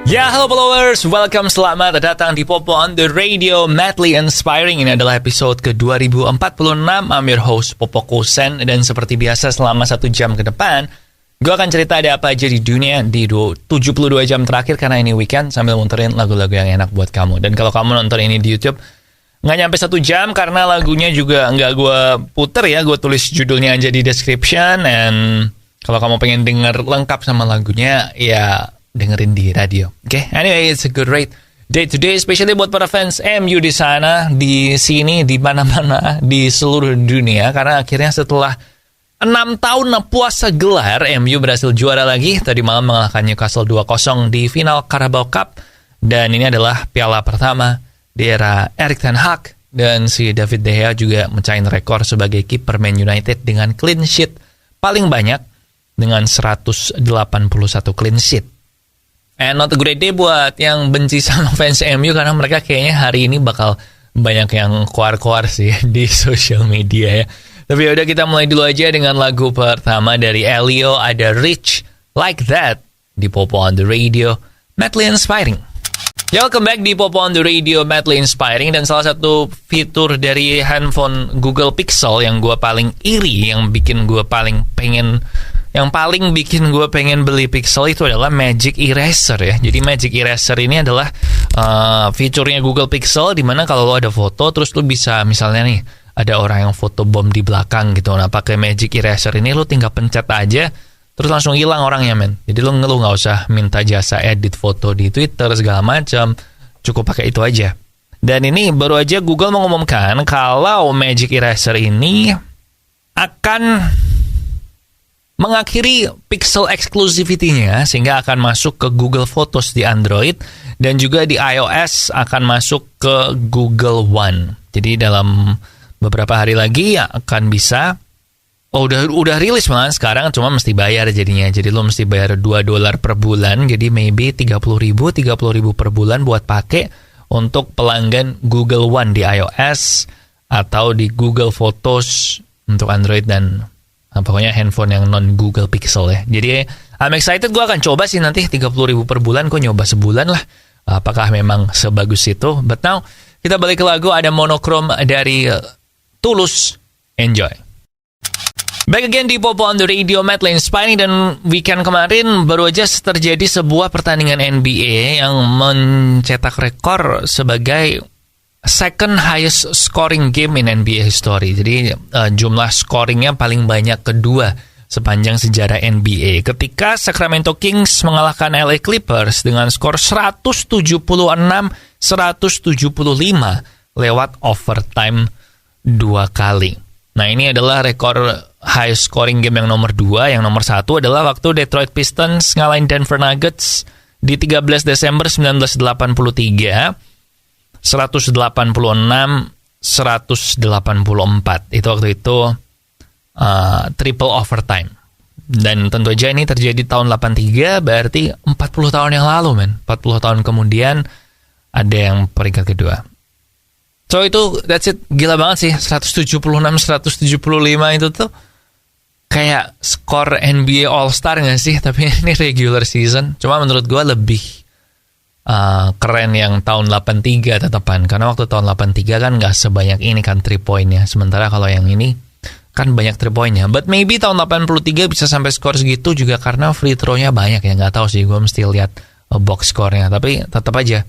Ya, halo followers, welcome, selamat datang di Popo on the Radio, madly inspiring. Ini adalah episode ke-2046. I'm your host, Popo Kosen. Dan seperti biasa, selama 1 jam ke depan, gue akan cerita ada apa aja di dunia di 72 jam terakhir, karena ini weekend, sambil muterin lagu-lagu yang enak buat kamu. Dan kalau kamu nonton ini di YouTube, nggak nyampe 1 jam, karena lagunya juga nggak gue puter ya, gue tulis judulnya aja di description. And kalau kamu pengen denger lengkap sama lagunya, ya dengerin di radio. Oke, anyway, it's a good rate day today, especially buat para fans MU di sana, di sini, di mana-mana, di seluruh dunia. Karena akhirnya setelah 6 tahun puasa gelar, MU berhasil juara lagi. Tadi malam mengalahkan Newcastle 2-0 di final Carabao Cup. Dan ini adalah piala pertama di era Erik ten Hag. Dan si David De Gea juga mencahin rekor sebagai kiper Man United dengan clean sheet paling banyak, dengan 181 clean sheet. And not a great day buat yang benci sama fans MU, karena mereka kayaknya hari ini bakal banyak yang keluar-keluar sih di social media ya. Tapi yaudah, kita mulai dulu aja dengan lagu pertama dari Elio, ada Rich Like That di Popo on the Radio, madly inspiring. Ya, welcome back di Popo on the Radio, madly inspiring. Dan salah satu fitur dari handphone Google Pixel yang gue paling iri, yang bikin gue paling bikin gue pengen beli Pixel itu adalah Magic Eraser ya. Jadi Magic Eraser ini adalah fiturnya Google Pixel, dimana kalau lo ada foto, terus lo bisa, misalnya nih, ada orang yang foto bom di belakang gitu. Nah, pakai Magic Eraser ini lo tinggal pencet aja, terus langsung hilang orangnya, men. Jadi lo nggak usah minta jasa edit foto di Twitter segala macam, cukup pakai itu aja. Dan ini baru aja Google mengumumkan kalau Magic Eraser ini akan mengakhiri pixel exclusivity-nya, sehingga akan masuk ke Google Photos di Android, dan juga di iOS akan masuk ke Google One. Jadi dalam beberapa hari lagi ya akan bisa. Udah rilis malah sekarang, cuma mesti bayar jadinya. Jadi lo mesti bayar $2 per bulan, jadi maybe 30.000 per bulan buat pakai untuk pelanggan Google One di iOS atau di Google Photos untuk Android dan pokoknya handphone yang non Google Pixel ya. Jadi I'm excited, gue akan coba sih nanti 30.000 per bulan, gue nyoba sebulan lah. Apakah memang sebagus itu? But now kita balik ke lagu, ada Monochrome dari Tulus. Enjoy. Back again di Popo on the Radio, madly inspiring. Dan weekend kemarin baru aja terjadi sebuah pertandingan NBA yang mencetak rekor sebagai second highest scoring game in NBA history. Jadi jumlah scoringnya paling banyak kedua sepanjang sejarah NBA, ketika Sacramento Kings mengalahkan LA Clippers dengan skor 176-175 lewat overtime 2 kali. Nah, ini adalah rekor highest scoring game yang nomor 2. Yang nomor 1 adalah waktu Detroit Pistons ngalahin Denver Nuggets di 13 Desember 1983. 186-184. Itu waktu itu triple overtime. Dan tentu aja ini terjadi tahun 83, berarti 40 tahun yang lalu, men. 40 tahun kemudian ada yang peringkat kedua. So itu, that's it. Gila banget sih. 176-175 itu tuh kayak skor NBA All-Star gak sih? Tapi ini regular season. Cuma menurut gue lebih keren yang tahun 83 tetepan, karena waktu tahun 83 kan nggak sebanyak ini kan 3 poinnya, sementara kalau yang ini kan banyak 3 poinnya. But maybe tahun 83 bisa sampai skor segitu juga karena free throw-nya banyak ya, nggak tahu sih, gue mesti lihat box score-nya. Tapi tetap aja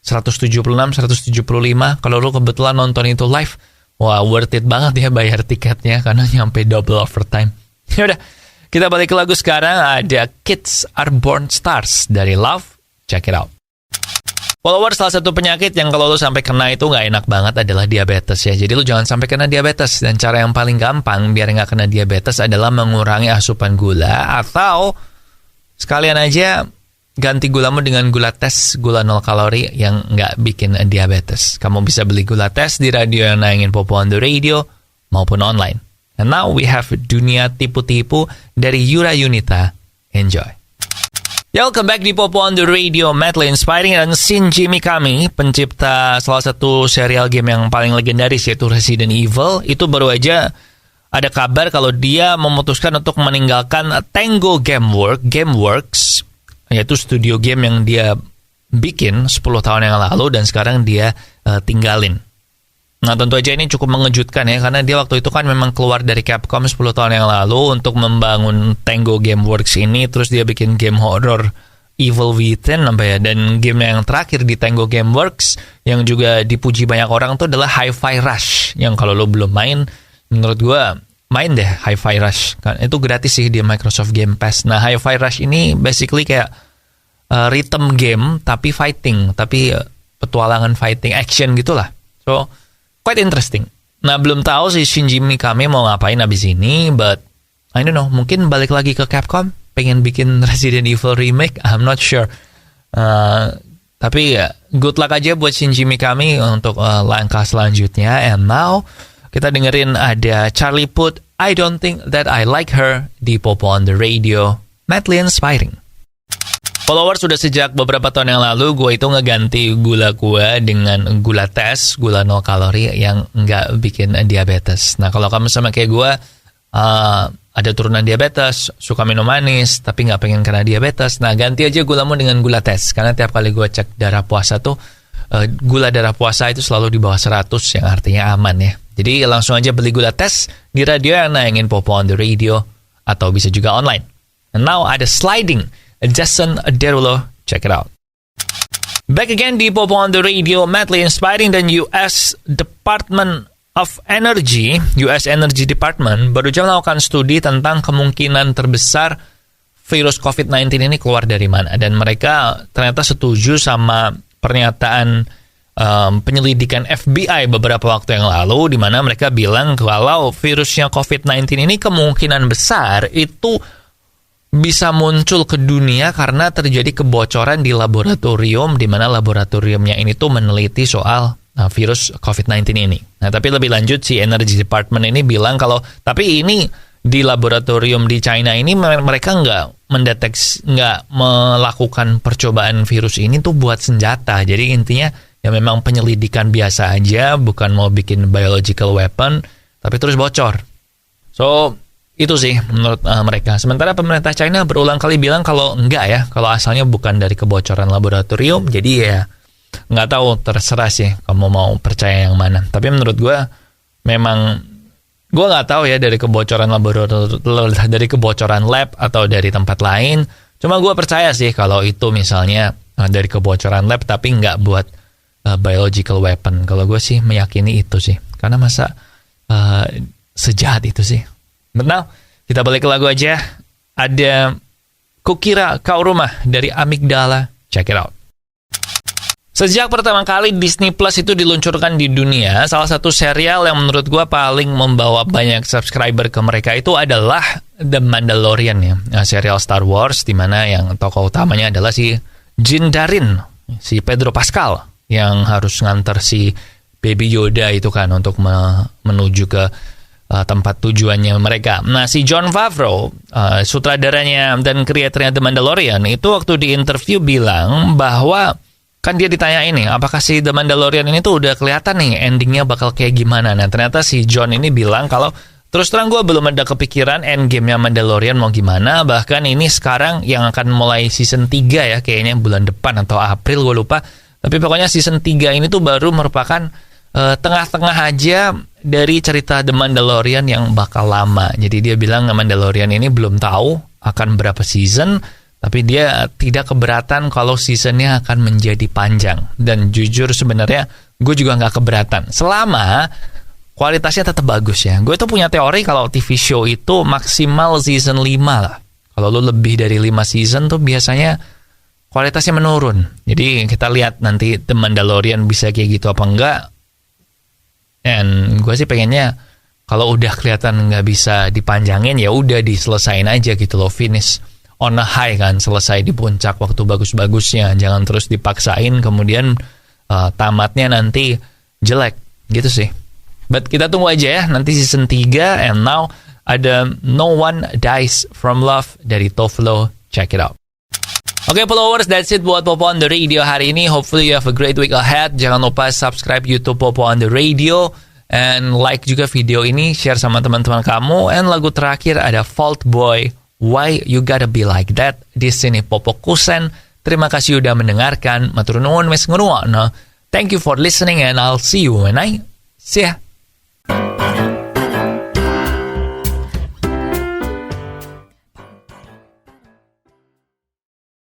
176-175, kalau lu kebetulan nonton itu live, wah worth it banget ya bayar tiketnya, karena nyampe double overtime. Yaudah, kita balik ke lagu sekarang, ada Kids Are Born Stars dari Love. Check it out. Followers, salah satu penyakit yang kalau lo sampai kena itu nggak enak banget adalah diabetes ya. Jadi lo jangan sampai kena diabetes. Dan cara yang paling gampang biar nggak kena diabetes adalah mengurangi asupan gula, atau sekalian aja ganti gulamu dengan gula tes, gula 0 kalori yang nggak bikin diabetes. Kamu bisa beli gula tes di radio yang nayangin Popo on the Radio maupun online. And now we have Dunia Tipu-Tipu dari Yura Yunita. Enjoy. Ya, welcome back di Popo on the Radio, madly inspiring. Dan Shinji Mikami, pencipta salah satu serial game yang paling legendaris yaitu Resident Evil, itu baru aja ada kabar kalau dia memutuskan untuk meninggalkan Tango Gameworks, yaitu studio game yang dia bikin 10 tahun yang lalu dan sekarang dia tinggalin. Nah, tentu aja ini cukup mengejutkan ya, karena dia waktu itu kan memang keluar dari Capcom 10 tahun yang lalu untuk membangun Tango Gameworks ini, terus dia bikin game horror Evil Within dan game yang terakhir di Tango Gameworks yang juga dipuji banyak orang tuh adalah Hi-Fi Rush, yang kalau lo belum main, menurut gue main deh Hi-Fi Rush, kan itu gratis sih di Microsoft Game Pass. Nah, Hi-Fi Rush ini basically kayak rhythm game tapi fighting, tapi petualangan fighting action gitulah. So quite interesting. Nah, belum tahu si Shinji Mikami mau ngapain abis ini, but I don't know, mungkin balik lagi ke Capcom, pengen bikin Resident Evil remake, I'm not sure. Tapi ya, good luck aja buat Shinji Mikami untuk langkah selanjutnya. And now, kita dengerin ada Charlie Puth, I Don't Think That I Like Her, di Popo on the Radio, madly inspiring. Followers, sudah sejak beberapa tahun yang lalu gue itu ngeganti gula gue dengan gula tes, gula 0 kalori yang nggak bikin diabetes. Nah, kalau kamu sama kayak gue, ada turunan diabetes, suka minum manis, tapi nggak pengen kena diabetes, nah ganti aja gulamu dengan gula tes. Karena tiap kali gue cek darah puasa tuh, gula darah puasa itu selalu di bawah 100, yang artinya aman ya. Jadi langsung aja beli gula tes di radio yang nayangin Popo on the Radio, atau bisa juga online. And now ada Sliding, Jason Derulo, check it out. Back again di Popo on the Radio, madly inspiring. Dan US Department of Energy, US Energy Department baru saja melakukan studi tentang kemungkinan terbesar virus COVID-19 ini keluar dari mana. Dan mereka ternyata setuju sama pernyataan penyelidikan FBI beberapa waktu yang lalu, di mana mereka bilang kalau virusnya COVID-19 ini kemungkinan besar itu bisa muncul ke dunia karena terjadi kebocoran di laboratorium, di mana laboratoriumnya ini tuh meneliti soal virus COVID-19 ini. Nah, tapi lebih lanjut si Energy Department ini bilang kalau tapi ini di laboratorium di China ini mereka nggak melakukan percobaan virus ini tuh buat senjata. Jadi intinya ya memang penyelidikan biasa aja, bukan mau bikin biological weapon, tapi terus bocor. So itu sih menurut mereka. Sementara pemerintah China berulang kali bilang kalau enggak ya, kalau asalnya bukan dari kebocoran laboratorium. Jadi ya nggak tahu, terserah sih kamu mau percaya yang mana. Tapi menurut gue memang gue nggak tahu ya dari kebocoran dari kebocoran lab atau dari tempat lain. Cuma gue percaya sih kalau itu misalnya dari kebocoran lab tapi nggak buat biological weapon. Kalau gue sih meyakini itu sih, karena masa sejahat itu sih. But now, kita balik ke lagu aja. Ada Kukira Kau Rumah dari Amigdala. Check it out. Sejak pertama kali Disney Plus itu diluncurkan di dunia, salah satu serial yang menurut gue paling membawa banyak subscriber ke mereka itu adalah The Mandalorian ya. Serial Star Wars, di mana yang tokoh utamanya adalah si Din Djarin, si Pedro Pascal, yang harus nganter si Baby Yoda itu kan untuk menuju ke tempat tujuannya mereka. Nah, si Jon Favreau, sutradaranya dan kreatornya The Mandalorian, itu waktu di interview bilang bahwa kan dia ditanya ini, apakah si The Mandalorian ini tuh udah kelihatan nih endingnya bakal kayak gimana. Nah, ternyata si Jon ini bilang kalau terus terang gue belum ada kepikiran endgame-nya Mandalorian mau gimana. Bahkan ini sekarang yang akan mulai season 3 ya, kayaknya bulan depan atau April, gue lupa. Tapi pokoknya season 3 ini tuh baru merupakan tengah-tengah aja dari cerita The Mandalorian yang bakal lama. Jadi dia bilang The Mandalorian ini belum tahu akan berapa season, tapi dia tidak keberatan kalau seasonnya akan menjadi panjang. Dan jujur sebenarnya gue juga nggak keberatan selama kualitasnya tetap bagus ya. Gue tuh punya teori kalau TV show itu maksimal season 5 lah. Kalau lu lebih dari 5 season tuh biasanya kualitasnya menurun. Jadi kita lihat nanti The Mandalorian bisa kayak gitu apa enggak. And gue sih pengennya kalau udah kelihatan nggak bisa dipanjangin, ya udah diselesain aja gitu loh, finish on a high kan, selesai di puncak waktu bagus-bagusnya, jangan terus dipaksain kemudian tamatnya nanti jelek gitu sih. But kita tunggu aja ya nanti season 3. And now ada No One Dies From Love dari Tovlo, check it out. Oke, followers, that's it buat Popo on the Radio hari ini. Hopefully you have a great week ahead. Jangan lupa subscribe YouTube Popo on the Radio, and like juga video ini, share sama teman-teman kamu. And lagu terakhir ada Fault Boy, Why You Gotta Be Like That. Di sini Popo Kusen. Terima kasih udah mendengarkan. Matur nuwun wis ngrungokno. Thank you for listening and I'll see you when I see ya.